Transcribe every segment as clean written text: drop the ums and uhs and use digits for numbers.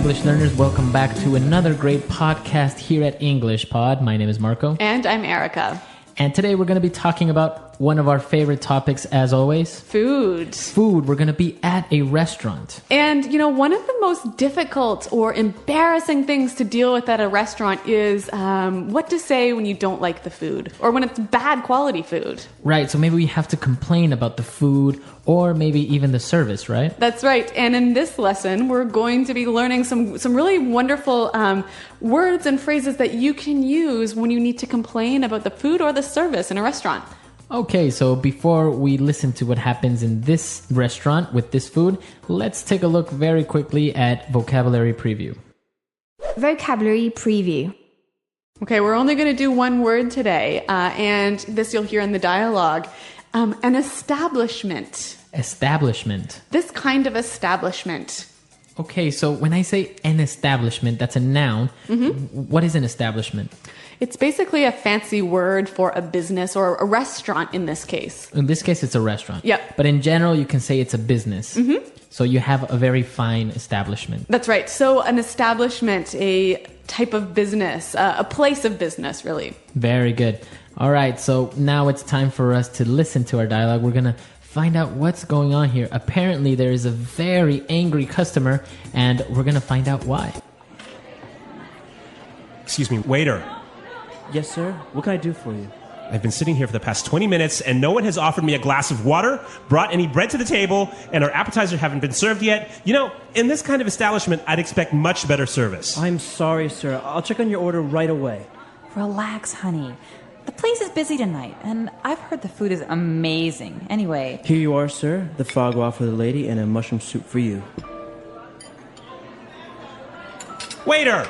English learners. Welcome back to another great podcast here at English Pod. My name is Marco. And I'm Erica. And today we're going to be talking about one of our favorite topics, as always. Food. Food. We're going to be at a restaurant. And, you know, one of the most difficult or embarrassing things to deal with at a restaurant is what to say when you don't like the food or when it's bad quality food. Right. So maybe we have to complain about the food or maybe even the service, right? That's right. And in this lesson, we're going to be learning some really wonderful words and phrases that you can use when you need to complain about the food or the service in a restaurant. Okay, so before we listen to what happens in this restaurant with this food, let's take a look very quickly at vocabulary preview. Vocabulary preview. Okay, we're only going to do one word today, and this you'll hear in the dialogue. An establishment. Establishment. This kind of establishment. Okay, so when I say an establishment, that's a noun. What is an establishment? It's basically a fancy word for a business or a restaurant in this case. In this case, it's a restaurant. Yep. But in general, you can say it's a business. So you have a very fine establishment. That's right. So an establishment, a type of business, a place of business, really. Very good. All right, so now it's time for us to listen to our dialogue. We're going to find out what's going on here. Apparently, there is a very angry customer, and we're going to find out why. Excuse me, waiter. Yes, sir. What can I do for you? I've been sitting here for the past 20 minutes and no one has offered me a glass of water, brought any bread to the table, and our appetizers haven't been served yet. You know, in this kind of establishment, I'd expect much better service. I'm sorry, sir. I'll check on your order right away. Relax, honey. The place is busy tonight, and I've heard the food is amazing. Anyway. Here you are, sir. The foie gras for the lady and a mushroom soup for you. Waiter!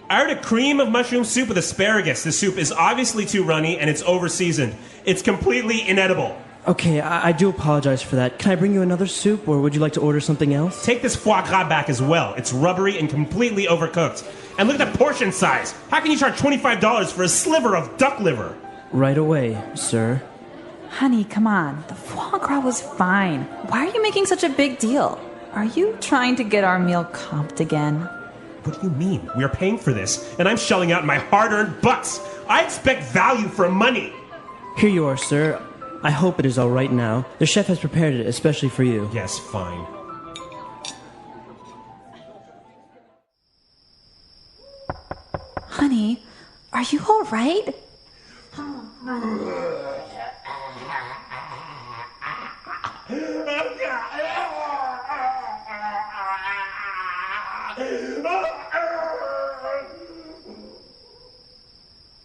I ordered a cream of mushroom soup with asparagus. The soup is obviously too runny and it's over-seasoned. It's completely inedible. Okay, I do apologize for that. Can I bring you another soup, or would you like to order something else? Take this foie gras back as well. It's rubbery and completely overcooked. And look at the portion size. How can you charge $25 for a sliver of duck liver? Right away, sir. Honey, come on. The foie gras was fine. Why are you making such a big deal? Are you trying to get our meal comped again? What do you mean? We are paying for this, and I'm shelling out my hard-earned bucks. I expect value for money. Here you are, sir. I hope it is all right now. The chef has prepared it especially for you. Yes, fine. Honey, are you all right?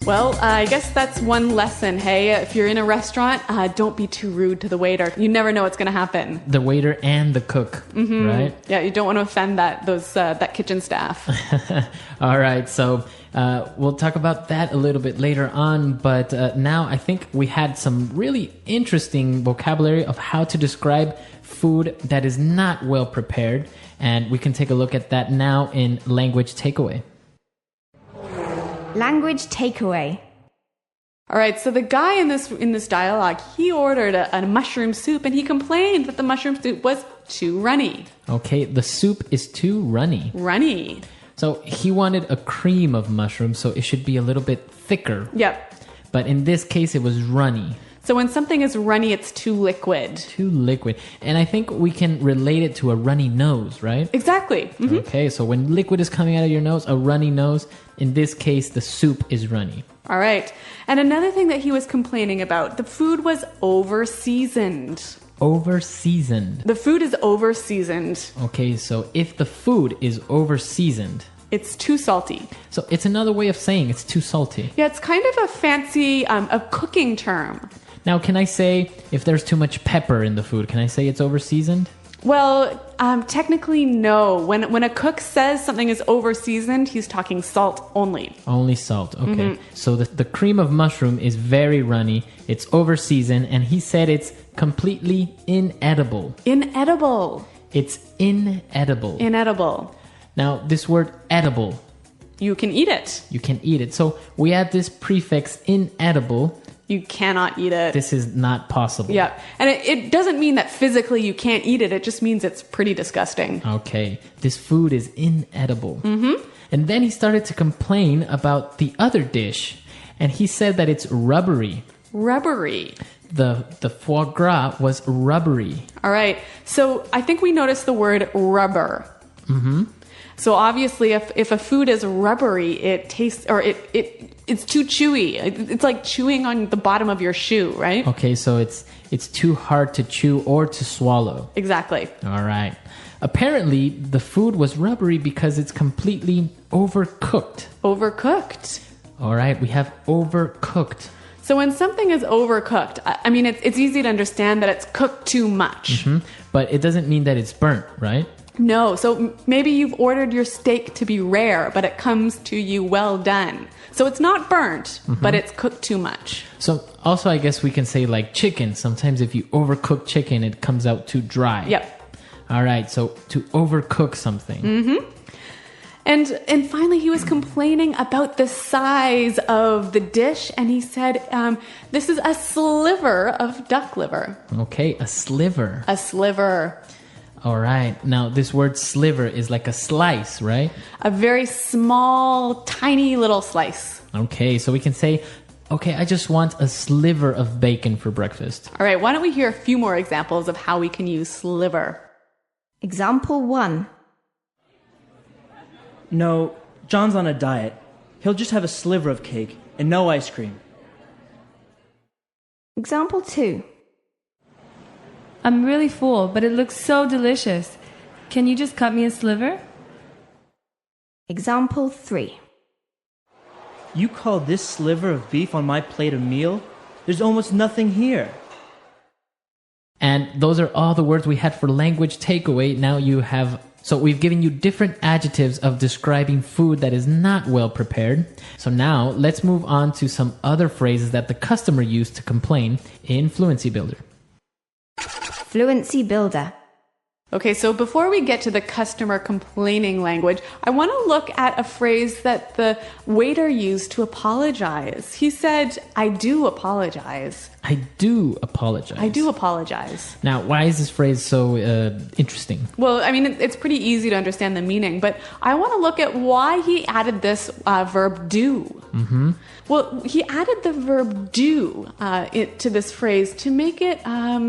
Well, I guess that's one lesson, hey? If you're in a restaurant, don't be too rude to the waiter. You never know what's going to happen. The waiter and the cook, right? Yeah, you don't want to offend that kitchen staff. All right, so we'll talk about that a little bit later on, but now I think we had some really interesting vocabulary of how to describe food that is not well prepared, and we can take a look at that now in Language Takeaway. Language takeaway. All right, so the guy in this dialogue, he ordered a mushroom soup, and he complained that the mushroom soup was too runny. Okay, the soup is too runny. Runny. So he wanted a cream of mushrooms, so it should be a little bit thicker. Yep. But in this case, it was runny. So when something is runny, it's too liquid. Too liquid. And I think we can relate it to a runny nose, right? Exactly. Mm-hmm. Okay, so when liquid is coming out of your nose, a runny nose, in this case, the soup is runny. All right. And another thing that he was complaining about, the food was over-seasoned. Over-seasoned. The food is over-seasoned. Okay, so if the food is over-seasoned, it's too salty. So it's another way of saying it's too salty. Yeah, it's kind of a fancy a cooking term. Now, can I say if there's too much pepper in the food, can I say it's over-seasoned? Well, technically, no. When a cook says something is over-seasoned, he's talking salt only. Only salt, okay. So the cream of mushroom is very runny, it's over-seasoned, and he said it's completely inedible. Inedible. It's inedible. Inedible. Now, this word edible. You can eat it. You can eat it. So we add this prefix inedible You cannot eat it. This is not possible. Yeah. And it doesn't mean that physically you can't eat it. It just means it's pretty disgusting. Okay. This food is inedible. And then he started to complain about the other dish. And he said that it's rubbery. Rubbery. The foie gras was rubbery. All right. So I think we noticed the word rubber. So obviously, if a food is rubbery, it tastes, or it's too chewy. It's like chewing on the bottom of your shoe, right? Okay, so it's too hard to chew or to swallow. Exactly. All right. Apparently, the food was rubbery because it's completely overcooked. Overcooked. All right, we have overcooked. So when something is overcooked, I mean, it's easy to understand that it's cooked too much. But it doesn't mean that it's burnt, right? No. So maybe you've ordered your steak to be rare, but it comes to you well done. So it's not burnt, but it's cooked too much. So also, I guess we can say like chicken. Sometimes if you overcook chicken, it comes out too dry. Yep. All right, so to overcook something. And finally, he was complaining about the size of the dish, and he said, this is a sliver of duck liver. Okay, a sliver. A sliver. All right. Now, this word sliver is like a slice, right? A very small, tiny little slice. Okay, so we can say, okay, I just want a sliver of bacon for breakfast. All right, why don't we hear a few more examples of how we can use sliver? Example 1. No, John's on a diet. He'll just have a sliver of cake and no ice cream. Example 2. I'm really full, but it looks so delicious. Can you just cut me a sliver? Example 3. You call this sliver of beef on my plate a meal? There's almost nothing here. And those are all the words we had for language takeaway. Now you have... So we've given you different adjectives of describing food that is not well prepared. So now let's move on to some other phrases that the customer used to complain in Fluency Builder. Fluency Builder. Okay, so before we get to the customer complaining language, I want to look at a phrase that the waiter used to apologize. He said, I do apologize. I do apologize. I do apologize. Now, why is this phrase so interesting? Well, I mean, it's pretty easy to understand the meaning, but I want to look at why he added this verb do. Well, he added the verb do to this phrase to make it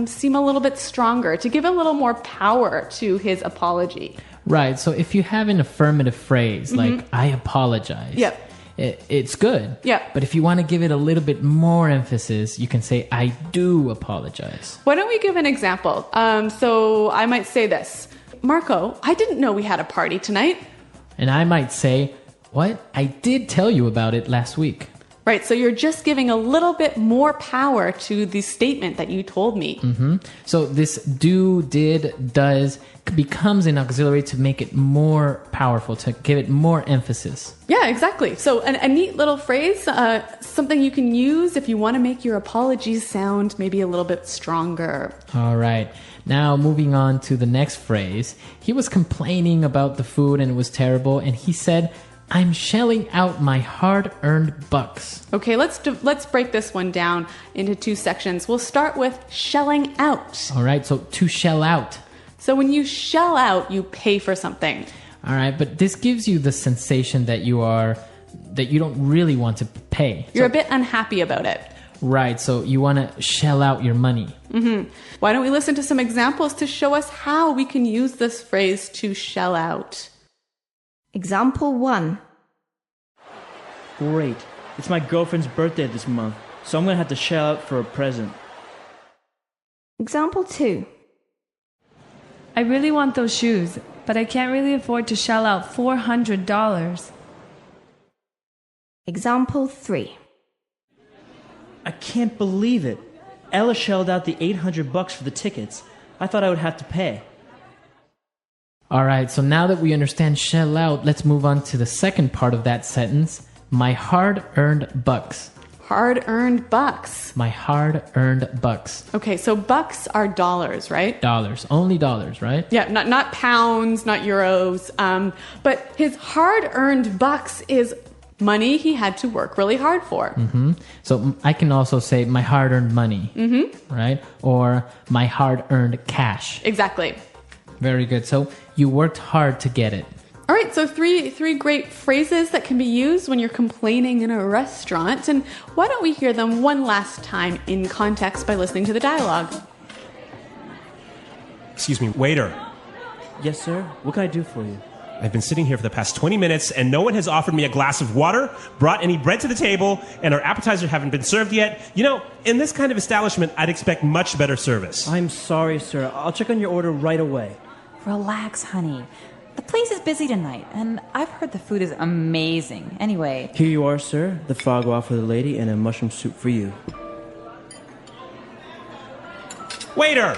seem a little bit stronger, to give a little more power to his apology. Right, so if you have an affirmative phrase like, I apologize. Yep. It's good. Yeah. But if you want to give it a little bit more emphasis, you can say, I do apologize. Why don't we give an example? So I might say this. Marco, I didn't know we had a party tonight. And I might say, what? I did tell you about it last week. Right, so you're just giving a little bit more power to the statement that you told me. So this do, did, does becomes an auxiliary to make it more powerful, to give it more emphasis. Yeah, exactly. So a neat little phrase, something you can use if you want to make your apologies sound maybe a little bit stronger. All right. Now, moving on to the next phrase. He was complaining about the food and it was terrible, and he said, I'm shelling out my hard-earned bucks. Okay, let's break this one down into two sections. We'll start with shelling out. All right, so to shell out. So when you shell out, you pay for something. All right, but this gives you the sensation that you don't really want to pay. You're a bit unhappy about it. Right, so you want to shell out your money. Why don't we listen to some examples to show us how we can use this phrase to shell out? Example 1. Great. It's my girlfriend's birthday this month, so I'm going to have to shell out for a present. Example 2. I really want those shoes, but I can't really afford to shell out $400. Example 3. I can't believe it. Ella shelled out the $800 for the tickets. I thought I would have to pay. All right, so now that we understand shell out, let's move on to the second part of that sentence. My hard-earned bucks. Hard-earned bucks. My hard-earned bucks. Okay, so bucks are dollars, right? Dollars. Only dollars, right? Yeah, not pounds, not euros. But his hard-earned bucks is Money he had to work really hard for. So I can also say my hard-earned money, right? Or my hard-earned cash. Exactly. Very good. So you worked hard to get it. All right, so three great phrases that can be used when you're complaining in a restaurant. And why don't we hear them one last time in context by listening to the dialogue? Excuse me, waiter. Yes, sir. What can I do for you? I've been sitting here for the past 20 minutes and no one has offered me a glass of water, brought any bread to the table, and our appetizers haven't been served yet. You know, in this kind of establishment, I'd expect much better service. I'm sorry, sir. I'll check on your order right away. Relax, honey. The place is busy tonight, and I've heard the food is amazing. Anyway, Here you are, sir. The foie gras for the lady and a mushroom soup for you. Waiter!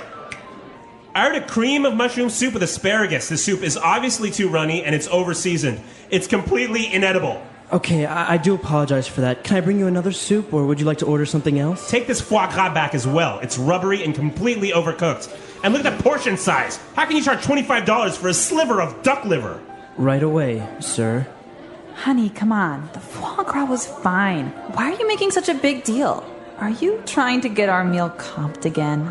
I ordered a cream of mushroom soup with asparagus. The soup is obviously too runny and it's over-seasoned. It's completely inedible. Okay, I do apologize for that. Can I bring you another soup, or would you like to order something else? Take this foie gras back as well. It's rubbery and completely overcooked. And look at the portion size. How can you charge $25 for a sliver of duck liver? Right away, sir. honey, come on. The foie gras was fine. Why are you making such a big deal? Are you trying to get our meal comped again?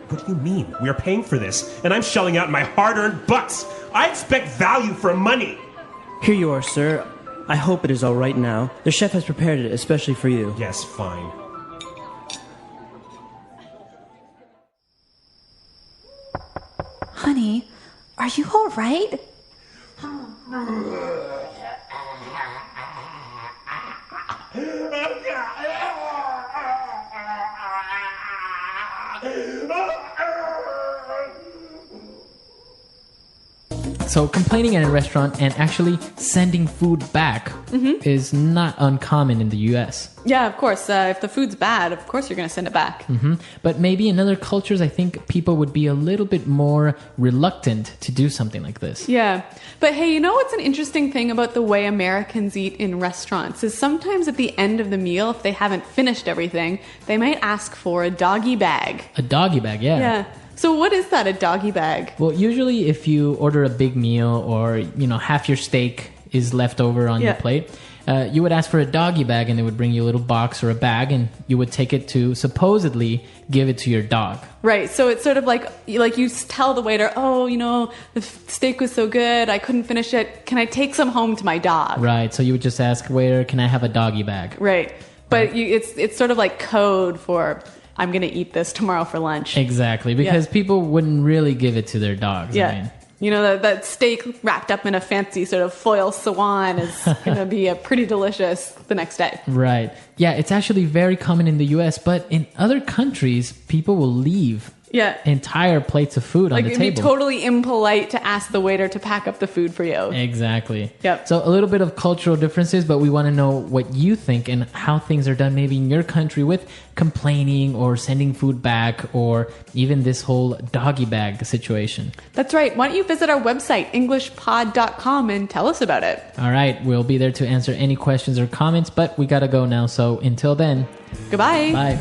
What do you mean? We are paying for this, and I'm shelling out my hard-earned bucks. I expect value for money. Here you are, sir. I hope it is all right now. The chef has prepared it especially for you. Yes, fine. Honey, are you all right? So complaining at a restaurant and actually sending food back is not uncommon in the US. Yeah, of course. If the food's bad, of course you're going to send it back. But maybe in other cultures, I think people would be a little bit more reluctant to do something like this. Yeah. But hey, you know what's an interesting thing about the way Americans eat in restaurants is sometimes at the end of the meal, if they haven't finished everything, they might ask for a doggy bag. A doggy bag, yeah. Yeah. So what is that, a doggy bag? Well, usually if you order a big meal or, half your steak is left over on your plate, you would ask for a doggy bag and they would bring you a little box or a bag and you would take it to supposedly give it to your dog. Right. So it's sort of like you tell the waiter, the steak was so good, I couldn't finish it. Can I take some home to my dog? Right. So you would just ask, waiter, can I have a doggy bag? Right. But it's sort of like code for... I'm going to eat this tomorrow for lunch. Exactly, because people wouldn't really give it to their dogs. Yeah. That steak wrapped up in a fancy sort of foil swan is going to be pretty delicious the next day. Right. Yeah, it's actually very common in the US, but in other countries, people will leave entire plates of food on the table. It'd be totally impolite to ask the waiter to pack up the food for you. Exactly. Yep. So a little bit of cultural differences, but we want to know what you think and how things are done maybe in your country with complaining or sending food back or even this whole doggy bag situation. That's right. Why don't you visit our website, englishpod.com, and tell us about it. All right. We'll be there to answer any questions or comments, but we got to go now. So until then. Goodbye. Bye.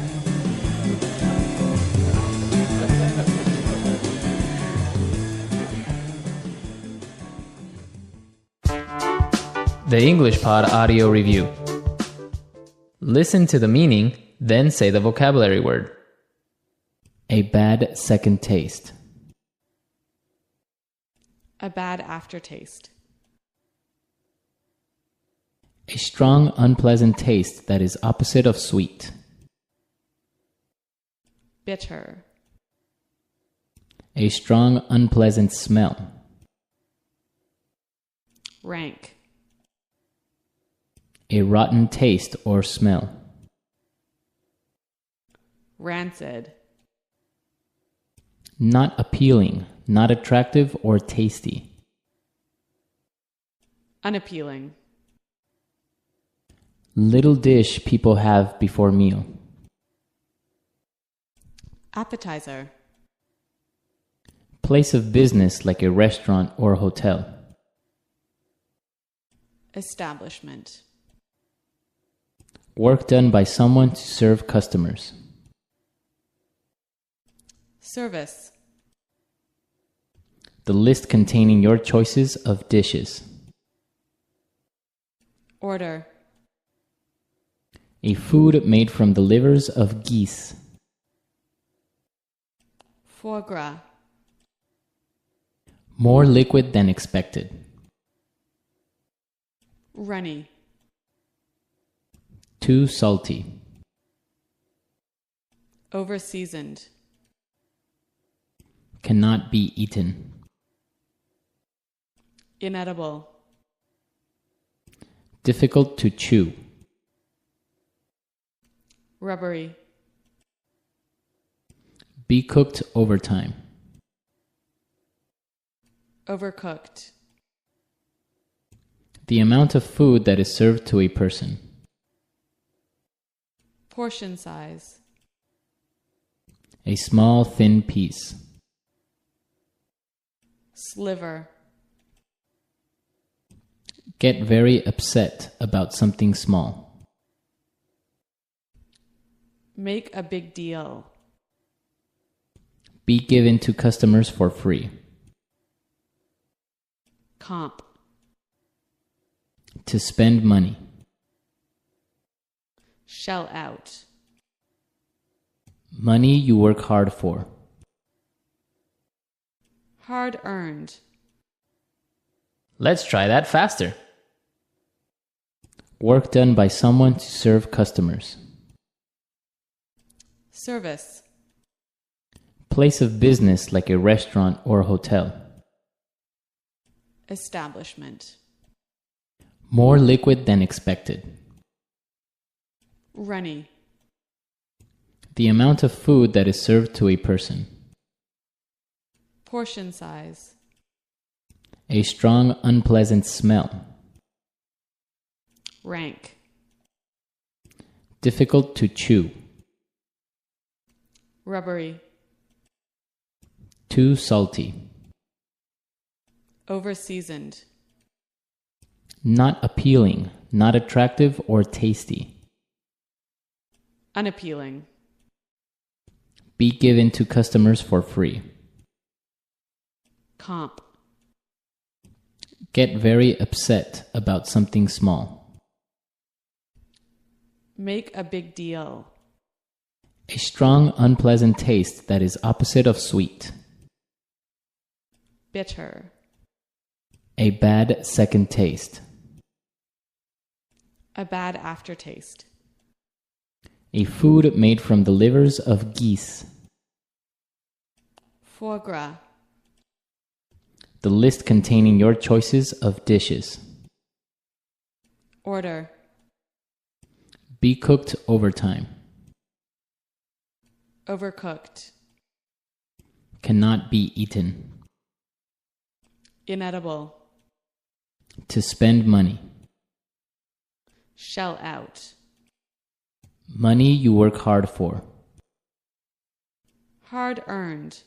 The English Pod Audio Review. Listen to the meaning, then say the vocabulary word. A bad second taste. A bad aftertaste. A strong, unpleasant taste that is opposite of sweet. Bitter. A strong, unpleasant smell. Rank. A rotten taste or smell. Rancid. Not appealing, not attractive or tasty. Unappealing. Little dish people have before meal. Appetizer. Place of business like a restaurant or hotel. Establishment. Work done by someone to serve customers. Service. The list containing your choices of dishes. Order. A food made from the livers of geese. Foie gras. More liquid than expected. Runny. Too salty. Over-seasoned. Cannot be eaten. Inedible. Difficult to chew. Rubbery. Be cooked over time. Overcooked. The amount of food that is served to a person. Portion size. A small, thin piece. Sliver. Get very upset about something small. Make a big deal. Be given to customers for free. Comp. To spend money. Shell out. Money you work hard for. Hard earned. Let's try that faster. Work done by someone to serve customers. Service. Place of business like a restaurant or hotel. Establishment. More liquid than expected. Runny. The amount of food that is served to a person. Portion size. A strong, unpleasant smell. Rank. Difficult to chew. Rubbery. Too salty. Over-seasoned. Not appealing, not attractive or tasty. Unappealing. Be given to customers for free. Comp. Get very upset about something small. Make a big deal. A strong, unpleasant taste that is opposite of sweet. Bitter. A bad second taste. A bad aftertaste. A food made from the livers of geese. Foie gras. The list containing your choices of dishes. Order. Be cooked over time. Overcooked. Cannot be eaten. Inedible. To spend money. Shell out. Money you work hard for. Hard earned.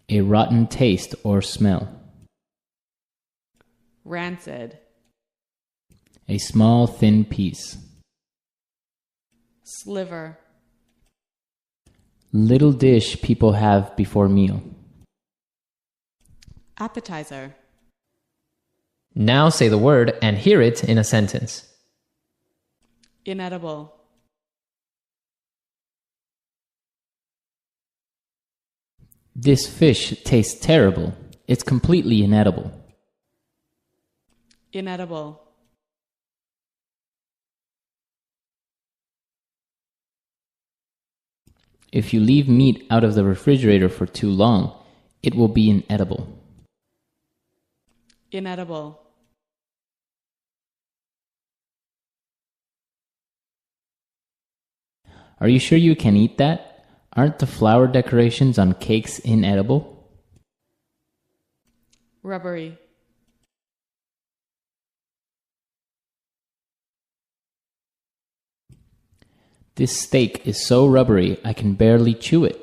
A rotten taste or smell. Rancid. A small, thin piece. Sliver. Little dish people have before meal. Appetizer. Now say the word and hear it in a sentence. Inedible. This fish tastes terrible. It's completely inedible. Inedible. If you leave meat out of the refrigerator for too long, it will be inedible. Inedible. Are you sure you can eat that? Aren't the flower decorations on cakes inedible? Rubbery. This steak is so rubbery I can barely chew it.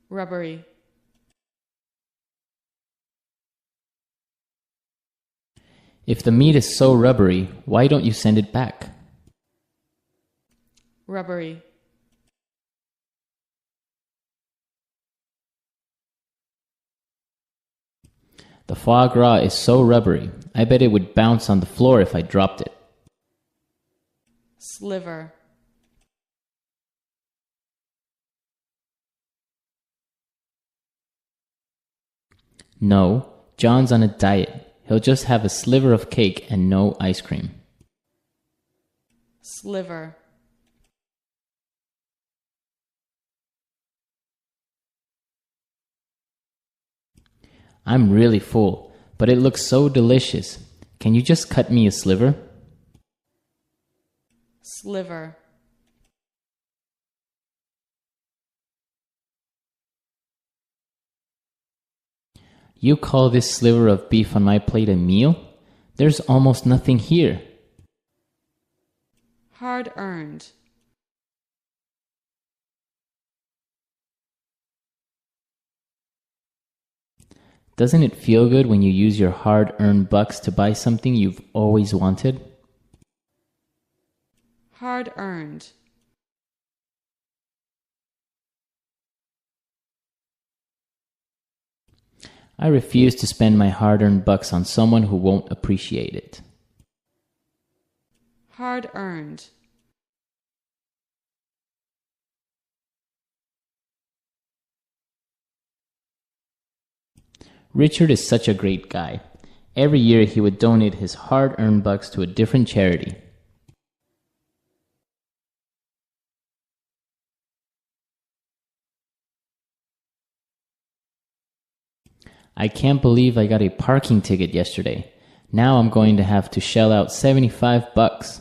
Rubbery. If the meat is so rubbery, why don't you send it back? Rubbery. The foie gras is so rubbery, I bet it would bounce on the floor if I dropped it. Sliver. No, John's on a diet. He'll just have a sliver of cake and no ice cream. Sliver. I'm really full, but it looks so delicious. Can you just cut me a sliver? Sliver. You call this sliver of beef on my plate a meal? There's almost nothing here. Hard earned. Doesn't it feel good when you use your hard-earned bucks to buy something you've always wanted? Hard earned. I refuse to spend my hard-earned bucks on someone who won't appreciate it. Hard earned. Richard is such a great guy. Every year he would donate his hard-earned bucks to a different charity. I can't believe I got a parking ticket yesterday. Now I'm going to have to shell out 75 bucks.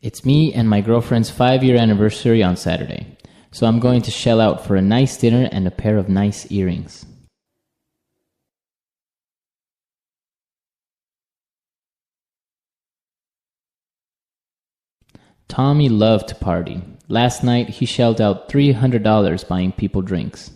It's me and my girlfriend's 5-year anniversary on Saturday, so I'm going to shell out for a nice dinner and a pair of nice earrings. Tommy loved to party. Last night he shelled out $300 buying people drinks.